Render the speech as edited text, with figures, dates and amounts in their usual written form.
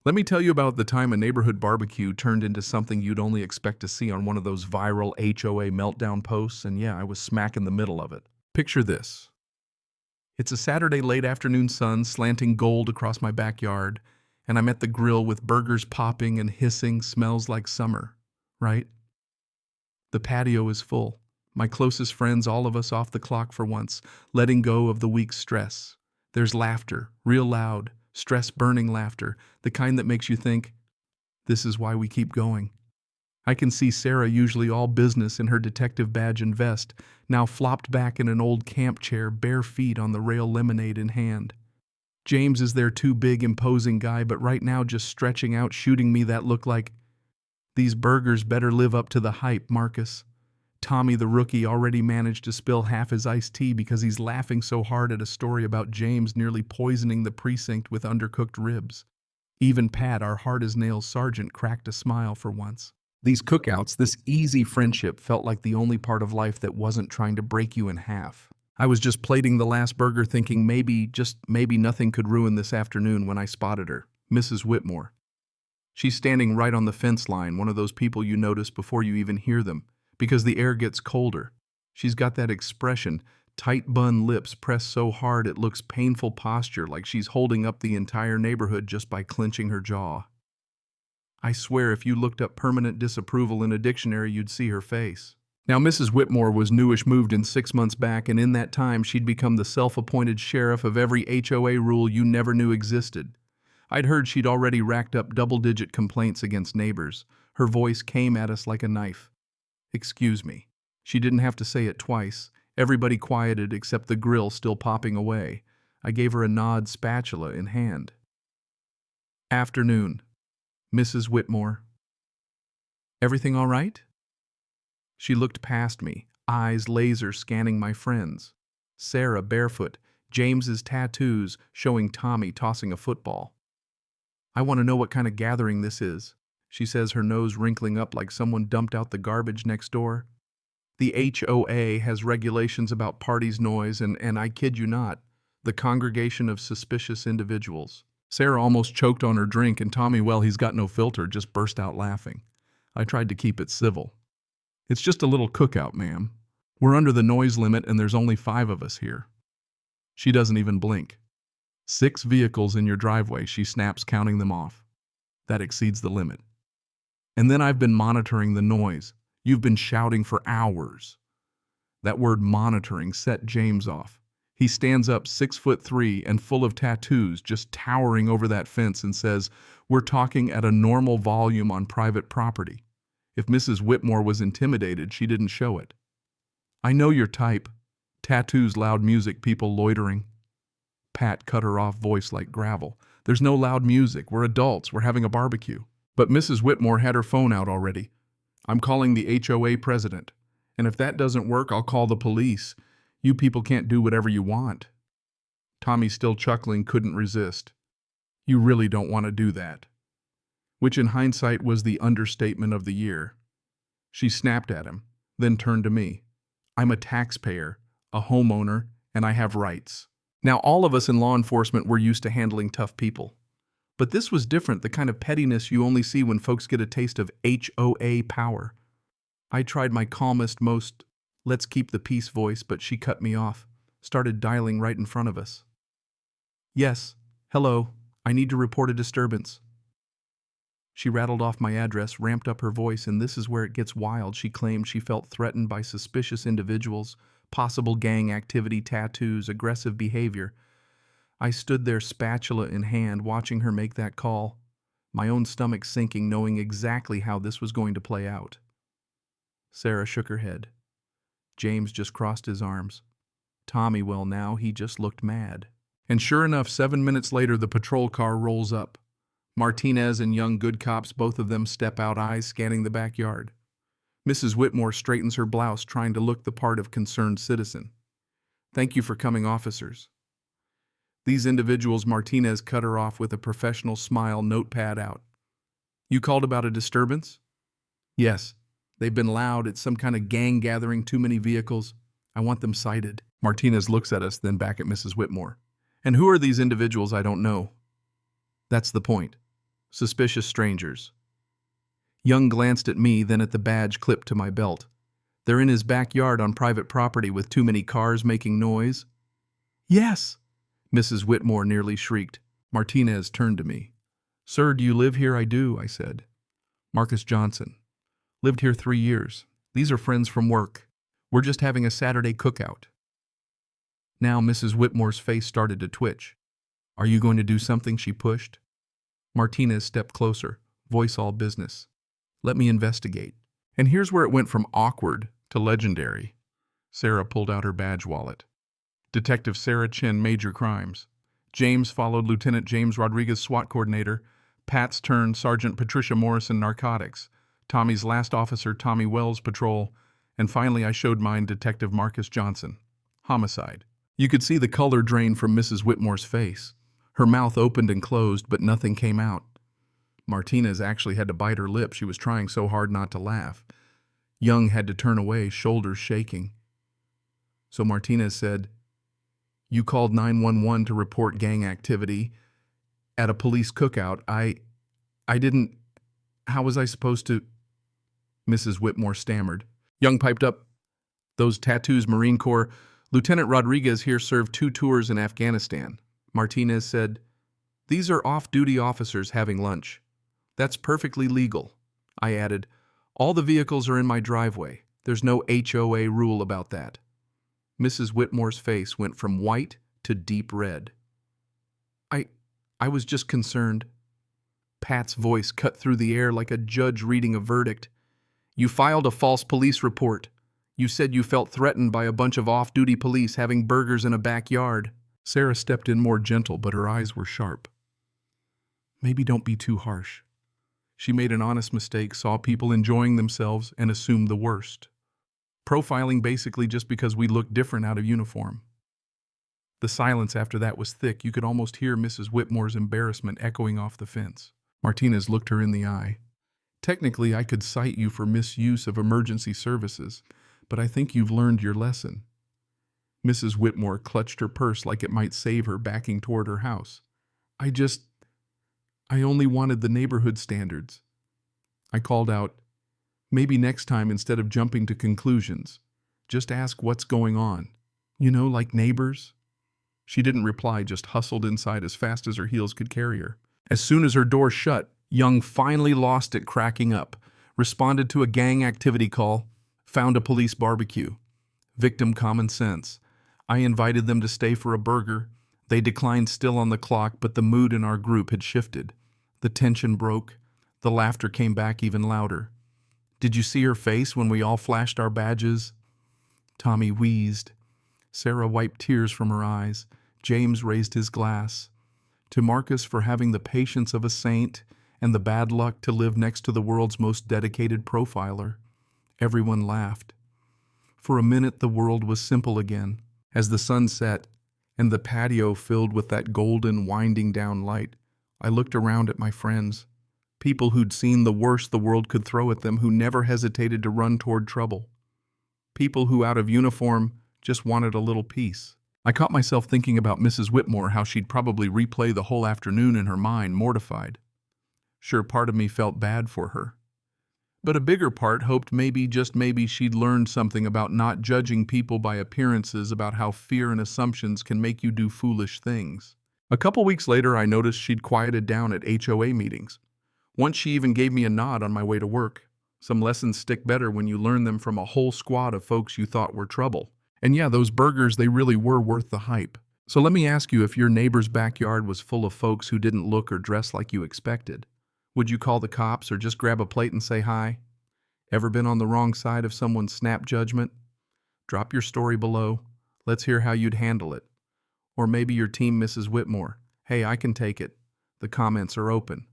Let me tell you about the time a neighborhood barbecue turned into something you'd only expect to see on one of those viral HOA meltdown posts, and yeah, I was smack in the middle of it. Picture this. It's a Saturday late afternoon sun slanting gold across my backyard, and I'm at the grill with burgers popping and hissing, smells like summer, right? The patio is full. My closest friends, all of us off the clock for once, letting go of the week's stress. There's laughter, real loud, stress-burning laughter, the kind that makes you think, this is why we keep going. I can see Sarah, usually all business in her detective badge and vest, now flopped back in an old camp chair, bare feet on the rail, lemonade in hand. James is their too big, imposing guy, but right now just stretching out, shooting me that look like, these burgers better live up to the hype, Marcus. Tommy, the rookie, already managed to spill half his iced tea because he's laughing so hard at a story about James nearly poisoning the precinct with undercooked ribs. Even Pat, our hard-as-nails sergeant, cracked a smile for once. These cookouts, this easy friendship, felt like the only part of life that wasn't trying to break you in half. I was just plating the last burger thinking maybe, just maybe, nothing could ruin this afternoon when I spotted her, Mrs. Whitmore. She's standing right on the fence line, one of those people you notice before you even hear them, because the air gets colder. She's got that expression, tight bun lips pressed so hard it looks painful posture, like she's holding up the entire neighborhood just by clenching her jaw. I swear if you looked up permanent disapproval in a dictionary, you'd see her face. Now, Mrs. Whitmore was newish, moved in 6 months back, and in that time she'd become the self-appointed sheriff of every HOA rule you never knew existed. I'd heard she'd already racked up double-digit complaints against neighbors. Her voice came at us like a knife. Excuse me. She didn't have to say it twice. Everybody quieted except the grill still popping away. I gave her a nod, spatula in hand. Afternoon. Mrs. Whitmore. Everything all right? She looked past me, eyes laser scanning my friends. Sarah barefoot, James's tattoos showing Tommy tossing a football. I want to know what kind of gathering this is, she says, her nose wrinkling up like someone dumped out the garbage next door. The HOA has regulations about parties, noise, and I kid you not, the congregation of suspicious individuals. Sarah almost choked on her drink, and Tommy, well, he's got no filter, just burst out laughing. I tried to keep it civil. It's just a little cookout, ma'am. We're under the noise limit and there's only 5 of us here. She doesn't even blink. 6 vehicles in your driveway, she snaps, counting them off. That exceeds the limit. And then I've been monitoring the noise. You've been shouting for hours. That word monitoring set James off. He stands up 6'3" and full of tattoos, just towering over that fence, and says, "We're talking at a normal volume on private property." If Mrs. Whitmore was intimidated, she didn't show it. I know your type. Tattoos, loud music, people loitering. Pat cut her off, voice like gravel. There's no loud music. We're adults. We're having a barbecue. But Mrs. Whitmore had her phone out already. I'm calling the HOA president. And if that doesn't work, I'll call the police. You people can't do whatever you want. Tommy, still chuckling, couldn't resist. You really don't want to do that. Which in hindsight was the understatement of the year. She snapped at him, then turned to me. I'm a taxpayer, a homeowner, and I have rights. Now, all of us in law enforcement were used to handling tough people. But this was different, the kind of pettiness you only see when folks get a taste of HOA power. I tried my calmest, most let's keep the peace voice, but she cut me off, started dialing right in front of us. Yes, hello, I need to report a disturbance. She rattled off my address, ramped up her voice, and this is where it gets wild. She claimed she felt threatened by suspicious individuals, possible gang activity, tattoos, aggressive behavior. I stood there, spatula in hand, watching her make that call, my own stomach sinking, knowing exactly how this was going to play out. Sarah shook her head. James just crossed his arms. Tommy, well, now he just looked mad. And sure enough, 7 minutes later, the patrol car rolls up. Martinez and young good cops, both of them step out, eyes scanning the backyard. Mrs. Whitmore straightens her blouse, trying to look the part of concerned citizen. Thank you for coming, officers. These individuals, Martinez cut her off with a professional smile, notepad out. You called about a disturbance? Yes. They've been loud. It's some kind of gang gathering, too many vehicles. I want them cited. Martinez looks at us, then back at Mrs. Whitmore. And who are these individuals? I don't know. That's the point. Suspicious strangers. Young glanced at me, then at the badge clipped to my belt. They're in his backyard on private property with too many cars making noise? Yes, Mrs. Whitmore nearly shrieked. Martinez turned to me. Sir, do you live here? I do, I said. Marcus Johnson. Lived here 3 years. These are friends from work. We're just having a Saturday cookout. Now Mrs. Whitmore's face started to twitch. Are you going to do something? She pushed. Martinez stepped closer, voice all business. Let me investigate. And here's where it went from awkward to legendary. Sarah pulled out her badge wallet. Detective Sarah Chin, Major Crimes. James followed Lieutenant James Rodriguez, SWAT Coordinator. Pat's turn, Sergeant Patricia Morrison, Narcotics. Tommy's last officer, Tommy Wells, Patrol. And finally I showed mine, Detective Marcus Johnson. Homicide. You could see the color drain from Mrs. Whitmore's face. Her mouth opened and closed, but nothing came out. Martinez actually had to bite her lip. She was trying so hard not to laugh. Young had to turn away, shoulders shaking. So Martinez said, You called 911 to report gang activity at a police cookout. I didn't... How was I supposed to... Mrs. Whitmore stammered. Young piped up, Those tattoos, Marine Corps. Lieutenant Rodriguez here served 2 tours in Afghanistan. Martinez said, These are off-duty officers having lunch. That's perfectly legal. I added, All the vehicles are in my driveway. There's no HOA rule about that. Mrs. Whitmore's face went from white to deep red. I was just concerned. Pat's voice cut through the air like a judge reading a verdict. You filed a false police report. You said you felt threatened by a bunch of off-duty police having burgers in a backyard. Sarah stepped in more gentle, but her eyes were sharp. Maybe don't be too harsh. She made an honest mistake, saw people enjoying themselves, and assumed the worst. Profiling basically just because we looked different out of uniform. The silence after that was thick. You could almost hear Mrs. Whitmore's embarrassment echoing off the fence. Martinez looked her in the eye. Technically, I could cite you for misuse of emergency services, but I think you've learned your lesson. Mrs. Whitmore clutched her purse like it might save her, backing toward her house. I only wanted the neighborhood standards. I called out, Maybe next time, instead of jumping to conclusions, just ask what's going on. You know, like neighbors? She didn't reply, just hustled inside as fast as her heels could carry her. As soon as her door shut, Young finally lost it, cracking up, responded to a gang activity call, found a police barbecue. Victim common sense. I invited them to stay for a burger. They declined, still on the clock, but the mood in our group had shifted. The tension broke. The laughter came back even louder. Did you see her face when we all flashed our badges? Tommy wheezed. Sarah wiped tears from her eyes. James raised his glass. To Marcus for having the patience of a saint and the bad luck to live next to the world's most dedicated profiler. Everyone laughed. For a minute the world was simple again. As the sun set and the patio filled with that golden winding down light, I looked around at my friends. People who'd seen the worst the world could throw at them, who never hesitated to run toward trouble. People who, out of uniform, just wanted a little peace. I caught myself thinking about Mrs. Whitmore, how she'd probably replay the whole afternoon in her mind, mortified. Sure, part of me felt bad for her. But a bigger part hoped maybe, just maybe, she'd learned something about not judging people by appearances, about how fear and assumptions can make you do foolish things. A couple weeks later, I noticed she'd quieted down at HOA meetings. Once she even gave me a nod on my way to work. Some lessons stick better when you learn them from a whole squad of folks you thought were trouble. And yeah, those burgers, they really were worth the hype. So let me ask you, if your neighbor's backyard was full of folks who didn't look or dress like you expected, would you call the cops or just grab a plate and say hi? Ever been on the wrong side of someone's snap judgment? Drop your story below. Let's hear how you'd handle it. Or maybe your team, Mrs. Whitmore. Hey, I can take it. The comments are open.